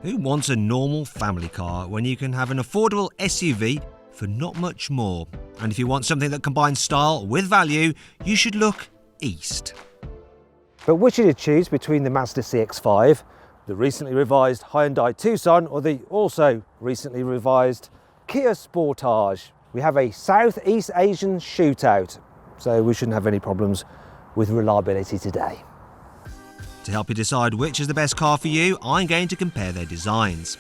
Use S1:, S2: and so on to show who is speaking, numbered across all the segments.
S1: Who wants a normal family car when you can have an affordable SUV for not much more? And if you want something that combines style with value, you should look east.
S2: But which should you choose between the Mazda CX-5, the recently revised Hyundai Tucson, or the also recently revised Kia Sportage? We have a Southeast Asian shootout, so we shouldn't have any problems with reliability today.
S1: To help you decide which is the best car for you, I'm going to compare their designs.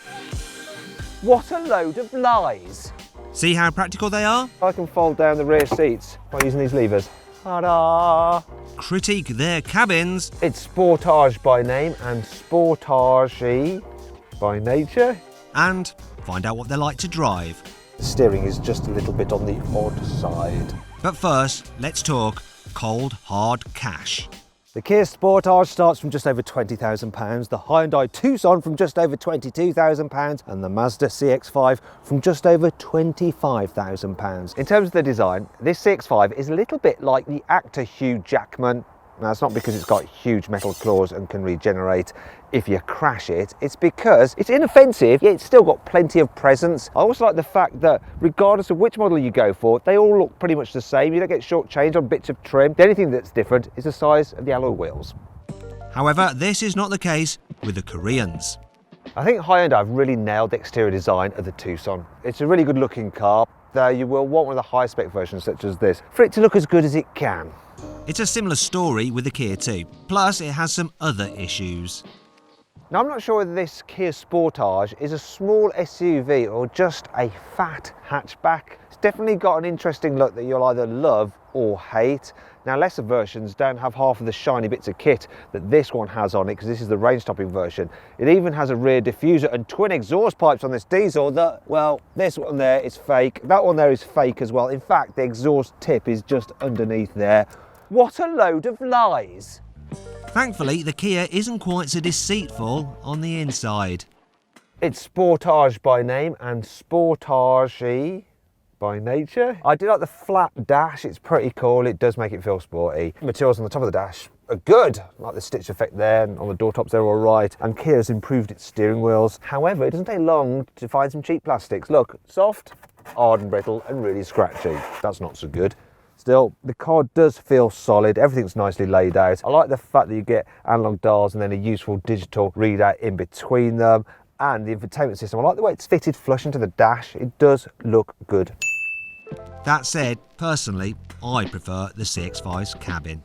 S2: What a load of lies!
S1: See how practical they are?
S2: I can fold down the rear seats by using these levers. Ta-da!
S1: Critique their cabins.
S2: It's Sportage by name and Sportage by nature.
S1: And find out what they're like to drive.
S2: The steering is just a little bit on the odd side.
S1: But first, let's talk cold, hard cash.
S2: The Kia Sportage starts from just over £20,000, the Hyundai Tucson from just over £22,000 and the Mazda CX-5 from just over £25,000. In terms of the design, this CX-5 is a little bit like the actor Hugh Jackman. Now, it's not because it's got huge metal claws and can regenerate if you crash it. It's because it's inoffensive, yet it's still got plenty of presence. I also like the fact that regardless of which model you go for, they all look pretty much the same. You don't get shortchanged on bits of trim. The only thing that's different is the size of the alloy wheels.
S1: However, this is not the case with the Koreans.
S2: I think Hyundai have really nailed the exterior design of the Tucson. It's a really good looking car, though you will want one of the high spec versions such as this for it to look as good as it can.
S1: It's a similar story with the Kia too, plus it has some other issues.
S2: Now, I'm not sure whether this Kia Sportage is a small SUV or just a fat hatchback. It's definitely got an interesting look that you'll either love or hate. Now, lesser versions don't have half of the shiny bits of kit that this one has on it, because this is the range-topping version. It even has a rear diffuser and twin exhaust pipes on this diesel that, well, this one there is fake. That one there is fake as well. In fact, the exhaust tip is just underneath there. What a load of lies!
S1: Thankfully, the Kia isn't quite so deceitful on the inside.
S2: It's Sportage by name and Sportage by nature. I do like the flat dash, it's pretty cool, it does make it feel sporty. Materials on the top of the dash are good, like the stitch effect there, and on the door tops they're all right. And Kia's improved its steering wheels. However, it doesn't take long to find some cheap plastics. Look, soft, hard and brittle, and really scratchy. That's not so good. Still, the car does feel solid, everything's nicely laid out. I like the fact that you get analog dials and then a useful digital readout in between them. And the infotainment system, I like the way it's fitted flush into the dash. It does look good.
S1: That said, personally, I prefer the CX-5's cabin.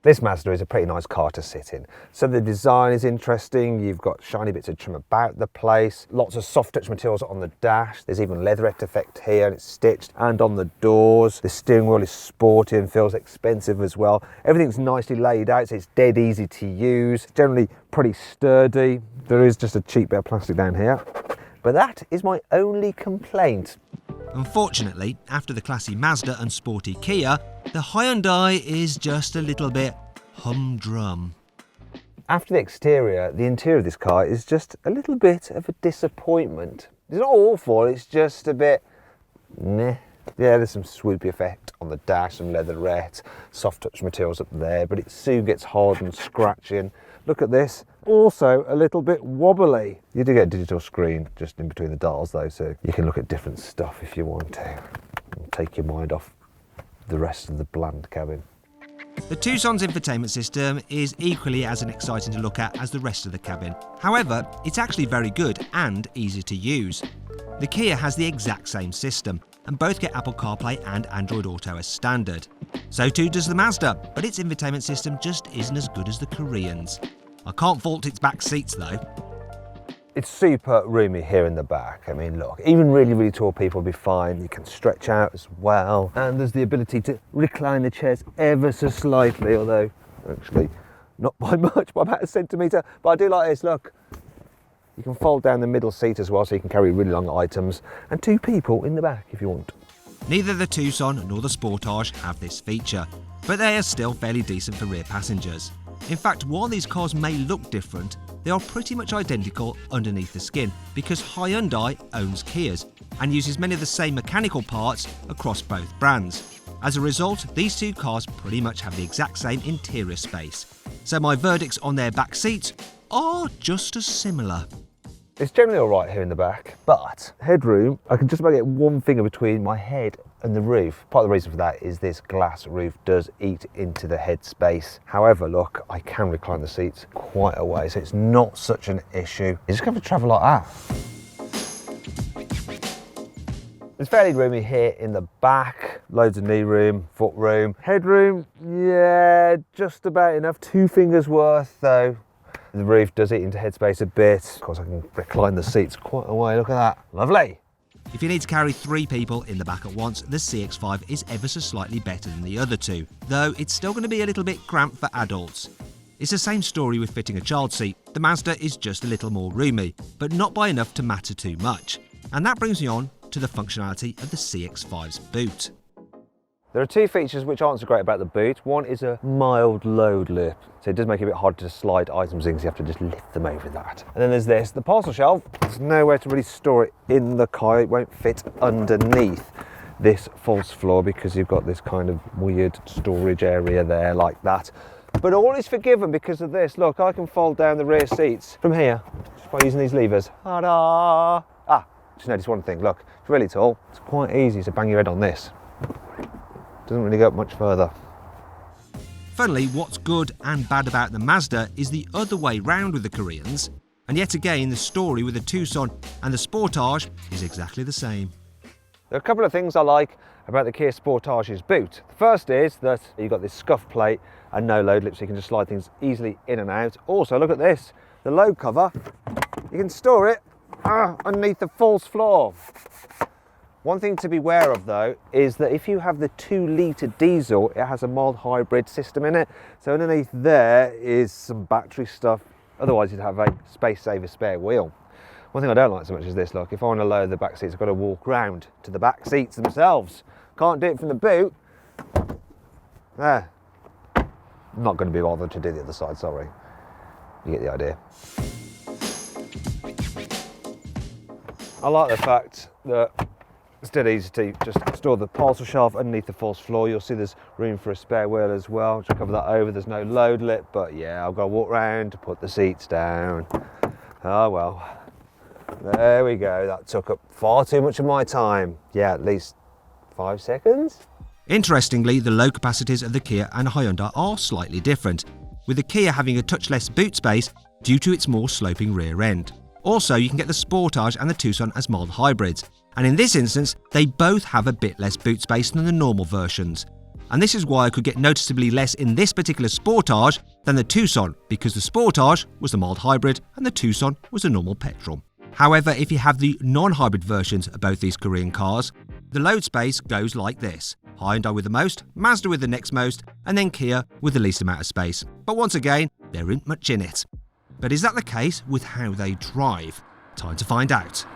S2: This Mazda is a pretty nice car to sit in. So the design is interesting, you've got shiny bits of trim about the place, lots of soft touch materials on the dash, there's even leatherette effect here and it's stitched, and on the doors. The steering wheel is sporty and feels expensive as well. Everything's nicely laid out, so it's dead easy to use, generally pretty sturdy. There is just a cheap bit of plastic down here, but that is my only complaint.
S1: Unfortunately, after the classy Mazda and sporty Kia, the Hyundai is just a little bit humdrum.
S2: After the exterior, the interior of this car is just a little bit of a disappointment. It's not awful, it's just a bit meh. Yeah, there's some swoopy effect on the dash, some leatherette, soft touch materials up there, but it soon gets hard and scratchy. And look at this, also a little bit wobbly. You do get a digital screen just in between the dials though, so you can look at different stuff if you want to. And take your mind off the rest of the bland cabin.
S1: The Tucson's infotainment system is equally as exciting to look at as the rest of the cabin. However, it's actually very good and easy to use. The Kia has the exact same system, and both get Apple CarPlay and Android Auto as standard. So too does the Mazda, but its infotainment system just isn't as good as the Koreans. I can't fault its back seats though.
S2: It's super roomy here in the back. I mean, look, even really, really tall people will be fine. You can stretch out as well. And there's the ability to recline the chairs ever so slightly, although actually not by much, by about a centimetre. But I do like this, look. You can fold down the middle seat as well, so you can carry really long items. And two people in the back if you want.
S1: Neither the Tucson nor the Sportage have this feature, but they are still fairly decent for rear passengers. In fact, while these cars may look different, they are pretty much identical underneath the skin because Hyundai owns Kias and uses many of the same mechanical parts across both brands. As a result, these two cars pretty much have the exact same interior space. So my verdicts on their back seats are just as similar.
S2: It's generally all right here in the back, but headroom, I can just about get one finger between my head and the roof. Part of the reason for that is this glass roof does eat into the head space. However, look, I can recline the seats quite a way, so it's not such an issue. You just have to travel like that. It's fairly roomy here in the back. Loads of knee room, foot room. Headroom, yeah, just about enough. 2 fingers worth though. The roof does eat into headspace a bit. Of course, I can recline the seats quite a way. Look at that. Lovely.
S1: If you need to carry 3 people in the back at once, the CX-5 is ever so slightly better than the other two, though it's still going to be a little bit cramped for adults. It's the same story with fitting a child seat. The Mazda is just a little more roomy, but not by enough to matter too much. And that brings me on to the functionality of the CX-5's boot.
S2: There are 2 features which aren't so great about the boot. One is a mild load lip, so it does make it a bit hard to slide items in, because you have to just lift them over that. And then there's this, the parcel shelf. There's nowhere to really store it in the car. It won't fit underneath this false floor because you've got this kind of weird storage area there like that. But all is forgiven because of this. Look, I can fold down the rear seats from here just by using these levers. Ta-da! Ah, just notice one thing. Look, it's really tall. It's quite easy to bang your head on this. Doesn't really go up much further.
S1: Funnily, what's good and bad about the Mazda is the other way round with the Koreans, and yet again the story with the Tucson and the Sportage is exactly the same.
S2: There are a couple of things I like about the Kia Sportage's boot. The first is that you've got this scuff plate and no load lip, so you can just slide things easily in and out. Also, look at this, the load cover, you can store it underneath the false floor. One thing to be aware of though is that if you have the 2-litre diesel, it has a mild hybrid system in it. So underneath there is some battery stuff. Otherwise you'd have a space saver spare wheel. One thing I don't like so much is this, look, if I want to lower the back seats, I've got to walk round to the back seats themselves. Can't do it from the boot. There. I'm not going to be bothered to do the other side, sorry. You get the idea. I like the fact that it's dead easy to just store the parcel shelf underneath the false floor. You'll see there's room for a spare wheel as well. Just cover that over. There's no load lip, but yeah, I've got to walk around to put the seats down. Oh well. There we go. That took up far too much of my time. Yeah, at least 5 seconds.
S1: Interestingly, the load capacities of the Kia and Hyundai are slightly different, with the Kia having a touch less boot space due to its more sloping rear end. Also, you can get the Sportage and the Tucson as mild hybrids, and in this instance, they both have a bit less boot space than the normal versions. And this is why I could get noticeably less in this particular Sportage than the Tucson, because the Sportage was the mild hybrid and the Tucson was a normal petrol. However, if you have the non-hybrid versions of both these Korean cars, the load space goes like this. Hyundai with the most, Mazda with the next most, and then Kia with the least amount of space. But once again, there isn't much in it. But is that the case with how they drive? Time to find out.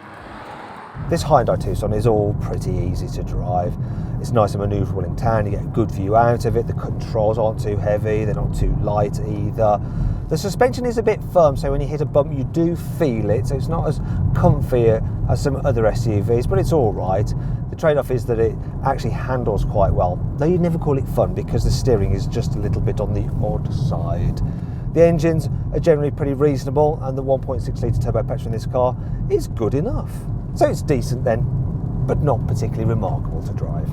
S2: This Hyundai Tucson is all pretty easy to drive. It's nice and manoeuvrable in town, you get a good view out of it, the controls aren't too heavy, they're not too light either. The suspension is a bit firm, so when you hit a bump you do feel it, so it's not as comfy as some other SUVs, but it's all right. The trade-off is that it actually handles quite well, though you'd never call it fun because the steering is just a little bit on the odd side. The engines are generally pretty reasonable, and the 1.6 litre turbo petrol in this car is good enough. So it's decent then, but not particularly remarkable to drive.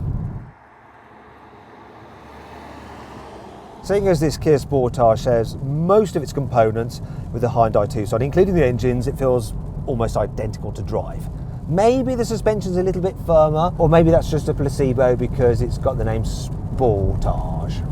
S2: Seeing as this Kia Sportage shares most of its components with the Hyundai Tucson, including the engines, it feels almost identical to drive. Maybe the suspension's a little bit firmer, or maybe that's just a placebo because it's got the name Sportage.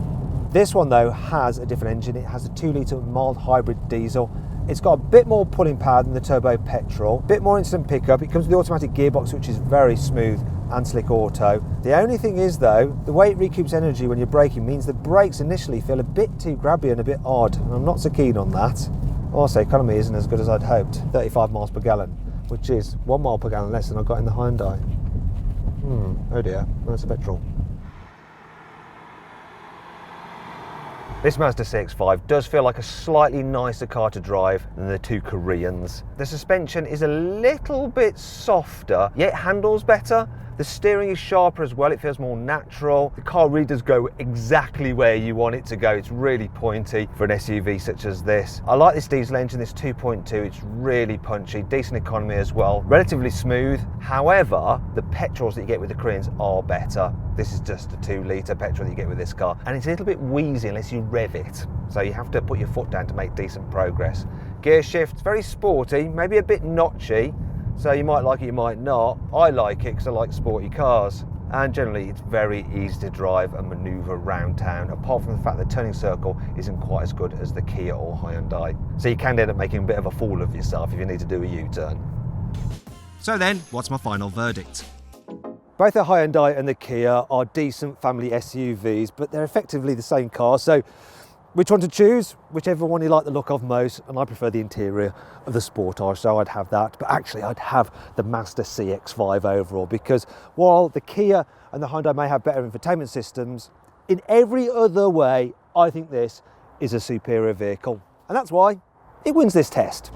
S2: This one though has a different engine. It has a 2-litre mild hybrid diesel. It's got a bit more pulling power than the turbo petrol, a bit more instant pickup. It comes with the automatic gearbox, which is very smooth and slick auto. The only thing is though, the way it recoups energy when you're braking means the brakes initially feel a bit too grabby and a bit odd, and I'm not so keen on that. Also, economy isn't as good as I'd hoped, 35 miles per gallon, which is 1 mile per gallon less than I got in the Hyundai. Oh dear, that's a petrol. This Mazda CX-5 does feel like a slightly nicer car to drive than the two Koreans. The suspension is a little bit softer, yet handles better, The steering is sharper as well, it feels more natural. The car really does go exactly where you want it to go. It's really pointy for an SUV such as this. I like this diesel engine, this 2.2, it's really punchy, decent economy as well, relatively smooth. However, the petrols that you get with the Koreans are better. This is just a 2-litre petrol that you get with this car, and it's a little bit wheezy unless you rev it. So you have to put your foot down to make decent progress. Gear shift, very sporty, maybe a bit notchy. So you might like it, you might not. I like it because I like sporty cars. And generally it's very easy to drive and manoeuvre around town, apart from the fact that the turning circle isn't quite as good as the Kia or Hyundai. So you can end up making a bit of a fool of yourself if you need to do a U-turn.
S1: So then, what's my final verdict?
S2: Both the Hyundai and the Kia are decent family SUVs, but they're effectively the same car. So which one to choose? Whichever one you like the look of most, and I prefer the interior of the Sportage, so I'd have that. But actually I'd have the Mazda CX-5 overall, because while the Kia and the Hyundai may have better infotainment systems, in every other way, I think this is a superior vehicle. And that's why it wins this test.